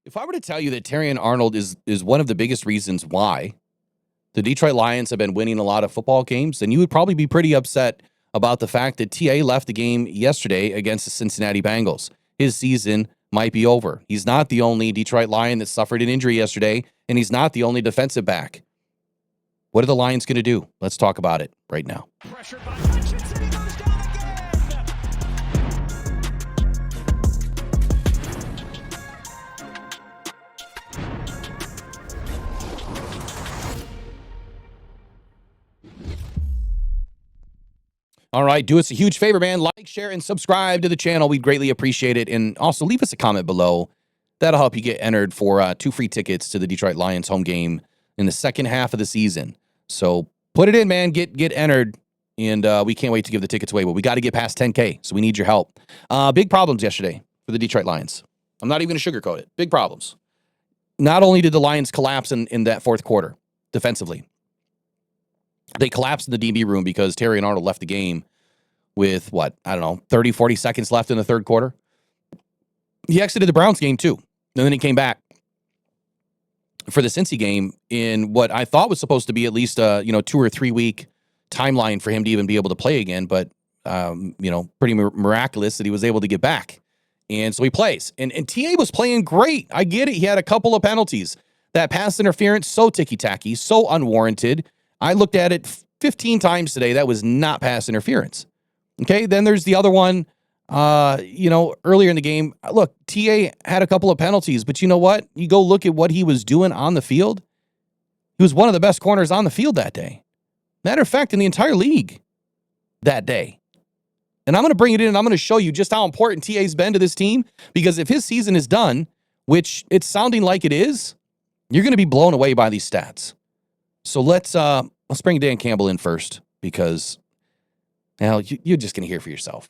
If I were to tell you that Terrion Arnold is one of the biggest reasons why the Detroit Lions have been winning a lot of football games, then you would probably be pretty upset about the fact that TA left the game yesterday against the Cincinnati Bengals. His season might be over. He's not the only Detroit Lion that suffered an injury yesterday, and he's not the only defensive back. What are the Lions going to do? Let's talk about it right now. Pressured by Hutchinson, he goes down again. All right, do us a huge favor, man. Like, share, and subscribe to the channel. We'd greatly appreciate it. And also leave us a comment below. That'll help you get entered for 2 free tickets to the Detroit Lions home game in the second half of the season. So put it in, man. Get entered. And we can't wait to give the tickets away. But we got to get past 10K, so we need your help. Big problems yesterday for the Detroit Lions. I'm not even going to sugarcoat it. Big problems. Not only did the Lions collapse in that fourth quarter defensively, they collapsed in the DB room because Terrion Arnold left the game with, 30, 40 seconds left in the third quarter. He exited the Browns game, too. And then he came back for the Cincy game in what I thought was supposed to be at least a 2 or 3 week timeline for him to even be able to play again. But, pretty miraculous that he was able to get back. And so he plays. And TA was playing great. I get it. He had a couple of penalties. That pass interference, so ticky-tacky, so unwarranted. I looked at it 15 times today. That was not pass interference. Okay, then there's the other one, earlier in the game. Look, TA had a couple of penalties, but you know what? You go look at what he was doing on the field. He was one of the best corners on the field that day. Matter of fact, in the entire league that day. And I'm going to bring it in and I'm going to show you just how important TA's been to this team, because if his season is done, which it's sounding like it is, you're going to be blown away by these stats. So let's bring Dan Campbell in first, because now you're just going to hear for yourself.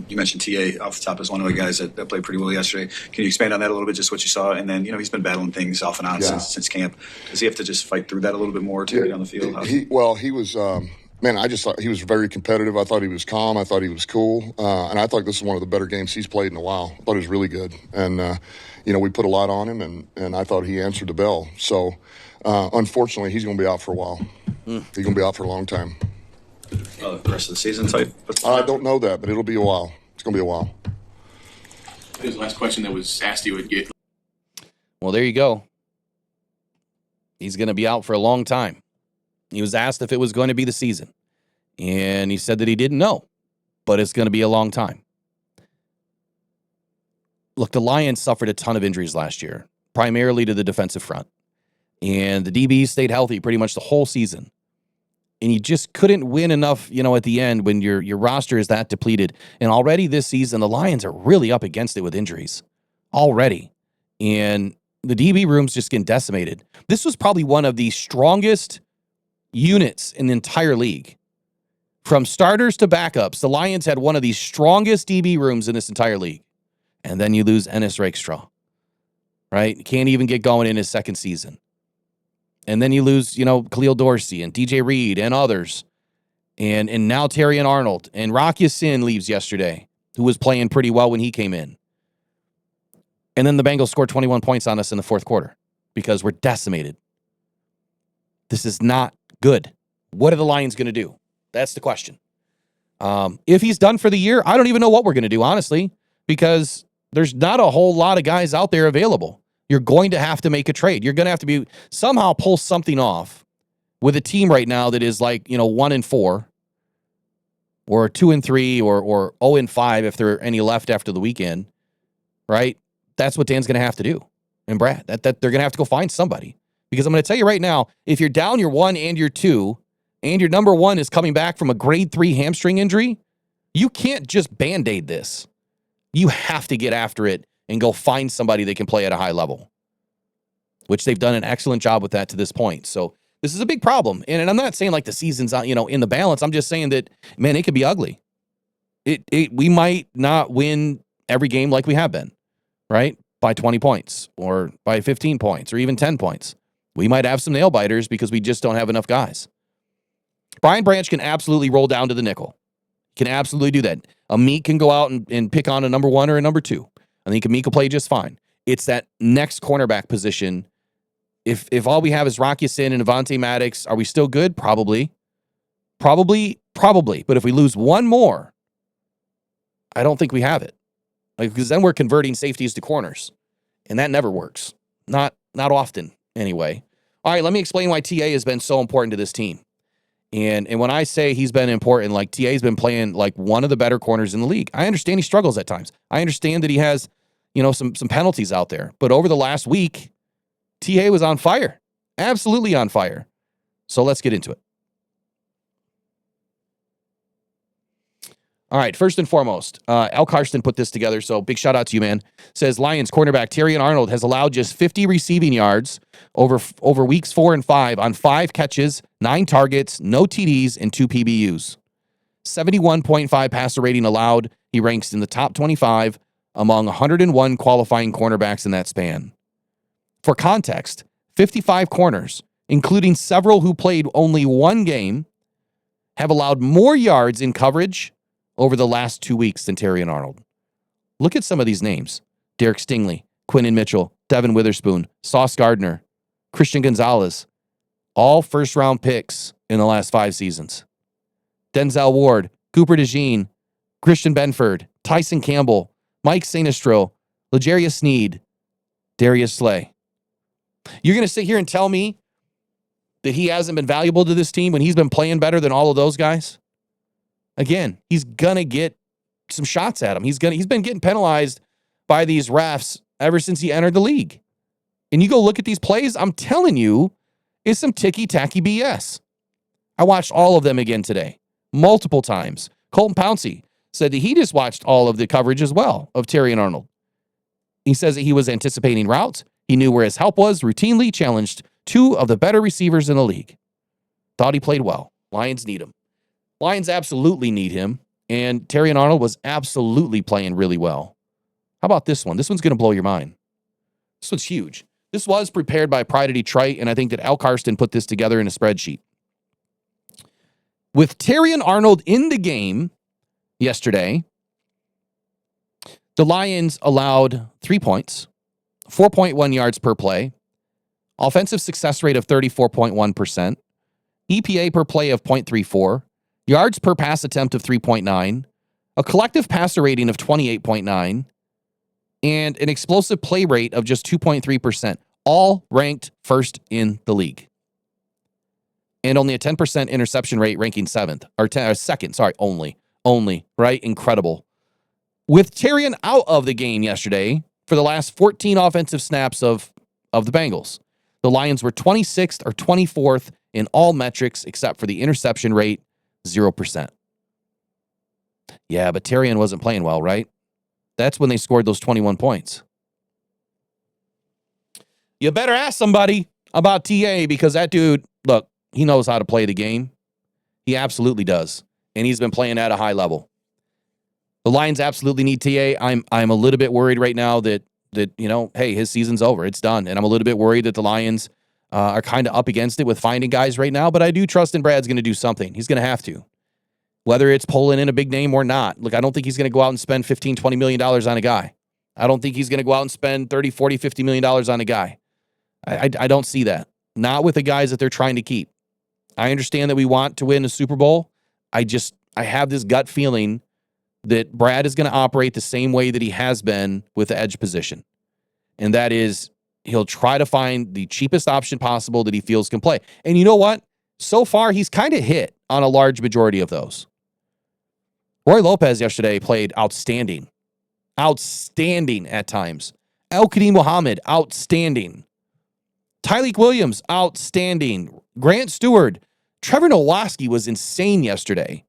You mentioned TA off the top as one of the guys that played pretty well yesterday. Can you expand on that a little bit, just what you saw? And then, he's been battling things off and on since camp. Does he have to just fight through that a little bit more to get on the field? He was, I just thought he was very competitive. I thought he was calm. I thought he was cool. And I thought this is one of the better games he's played in a while. I thought he was really good. And, we put a lot on him, and I thought he answered the bell. So, unfortunately, he's going to be out for a while. He's going to be out for a long time. The rest of the season type? I don't know that, but it'll be a while. It's going to be a while. It was the last question that was asked you would get. Well, there you go. He's going to be out for a long time. He was asked if it was going to be the season, and he said that he didn't know, but it's going to be a long time. Look, the Lions suffered a ton of injuries last year, primarily to the defensive front, and the DBs stayed healthy pretty much the whole season. And you just couldn't win enough, at the end when your roster is that depleted. And already this season, the Lions are really up against it with injuries already. And the DB room's just getting decimated. This was probably one of the strongest units in the entire league. From starters to backups, the Lions had one of the strongest DB rooms in this entire league. And then you lose Ennis Rakestraw, right? Can't even get going in his second season. And then you lose, Khalil Dorsey and DJ Reed and others. And now Terrion Arnold. And Rock Ya-Sin leaves yesterday, who was playing pretty well when he came in. And then the Bengals scored 21 points on us in the fourth quarter because we're decimated. This is not good. What are the Lions going to do? That's the question. If he's done for the year, I don't even know what we're going to do, honestly, because there's not a whole lot of guys out there available. You're going to have to make a trade. You're going to have to somehow pull something off with a team right now that is like, 1-4 or 2-3 or 0-5 if there are any left after the weekend, right? That's what Dan's going to have to do. And Brad, that they're going to have to go find somebody. Because I'm going to tell you right now, if you're down your 1 and your 2, and your number 1 is coming back from a grade 3 hamstring injury, you can't just Band-Aid this. You have to get after it and go find somebody that can play at a high level, which they've done an excellent job with that to this point. So this is a big problem. And I'm not saying like the season's in the balance. I'm just saying that, man, it could be ugly. We might not win every game like we have been, right? By 20 points or by 15 points or even 10 points. We might have some nail biters because we just don't have enough guys. Brian Branch can absolutely roll down to the nickel. Can absolutely do that. Amit can go out and pick on a number 1 or a number 2. I think Kamika played just fine. It's that next cornerback position. If all we have is Rock Ya-Sin and Avonte Maddox, are we still good? Probably. But if we lose one more, I don't think we have it. Because then we're converting safeties to corners. And that never works. Not often, anyway. All right, let me explain why TA has been so important to this team. And when I say he's been important, like TA's been playing like one of the better corners in the league. I understand he struggles at times. I understand that he has, some penalties out there. But over the last week, TA was on fire. Absolutely on fire. So let's get into it. All right, first and foremost, Al Karsten put this together, so big shout out to you, man. Says, Lions cornerback Terrion Arnold has allowed just 50 receiving yards over weeks 4 and 5 on 5 catches, 9 targets, no TDs, and 2 PBUs. 71.5 passer rating allowed. He ranks in the top 25 among 101 qualifying cornerbacks in that span. For context, 55 corners, including several who played only one game, have allowed more yards in coverage over the last 2 weeks than Terrion Arnold. Look at some of these names. Derek Stingley, Quinnen Mitchell, Devin Witherspoon, Sauce Gardner, Christian Gonzalez, all first-round picks in the last 5 seasons. Denzel Ward, Cooper DeJean, Christian Benford, Tyson Campbell, Mike Sinistro, L'Jarius Sneed, Darius Slay. You're going to sit here and tell me that he hasn't been valuable to this team when he's been playing better than all of those guys? Again, he's going to get some shots at him. He's been getting penalized by these refs ever since he entered the league. And you go look at these plays, I'm telling you, it's some ticky-tacky BS. I watched all of them again today, multiple times. Colton Pouncey said that he just watched all of the coverage as well of Terrion Arnold. He says that he was anticipating routes. He knew where his help was, routinely challenged 2 of the better receivers in the league. Thought he played well. Lions need him. Lions absolutely need him, and Terrion Arnold was absolutely playing really well. How about this one? This one's going to blow your mind. This one's huge. This was prepared by Pride of Detroit, and I think that Al Karsten put this together in a spreadsheet. With Terrion Arnold in the game yesterday, the Lions allowed 3 points, 4.1 yards per play, offensive success rate of 34.1%, EPA per play of 0.34, yards per pass attempt of 3.9, a collective passer rating of 28.9, and an explosive play rate of just 2.3%, all ranked first in the league. And only a 10% interception rate, ranking second, only, right? Incredible. With Terrion out of the game yesterday for the last 14 offensive snaps of the Bengals, the Lions were 26th or 24th in all metrics except for the interception rate, 0%. Yeah, but Terrion wasn't playing well, right? That's when they scored those 21 points. You better ask somebody about TA because that dude, look, he knows how to play the game. He absolutely does. And he's been playing at a high level. The Lions absolutely need TA. I'm a little bit worried right now that hey, his season's over. It's done. And I'm a little bit worried that the Lions are kind of up against it with finding guys right now, but I do trust in Brad's going to do something. He's going to have to. Whether it's pulling in a big name or not. Look, I don't think he's going to go out and spend $15, $20 million on a guy. I don't think he's going to go out and spend $30, $40, $50 million on a guy. I don't see that. Not with the guys that they're trying to keep. I understand that we want to win a Super Bowl. I have this gut feeling that Brad is going to operate the same way that he has been with the edge position. And that is, he'll try to find the cheapest option possible that he feels can play. And you know what? So far, he's kind of hit on a large majority of those. Roy Lopez yesterday played outstanding. Outstanding at times. El-Kadim Muhammad, outstanding. Tyleik Williams, outstanding. Grant Stewart. Trevor Nowaski was insane yesterday.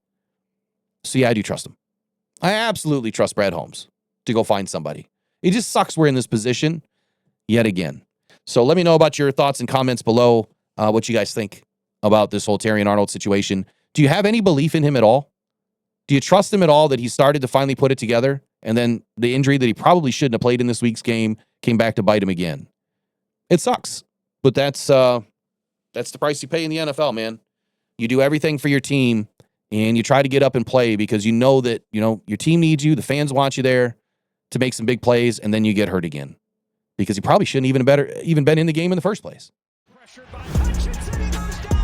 So yeah, I do trust him. I absolutely trust Brad Holmes to go find somebody. It just sucks we're in this position yet again. So let me know about your thoughts and comments below, what you guys think about this whole Terrion Arnold situation. Do you have any belief in him at all? Do you trust him at all that he started to finally put it together and then the injury that he probably shouldn't have played in this week's game came back to bite him again? It sucks, but that's the price you pay in the NFL, man. You do everything for your team and you try to get up and play because you know that, your team needs you, the fans want you there, to make some big plays, and then you get hurt again because he probably shouldn't even been in the game in the first place. Pressured by Hutchinson, he goes down.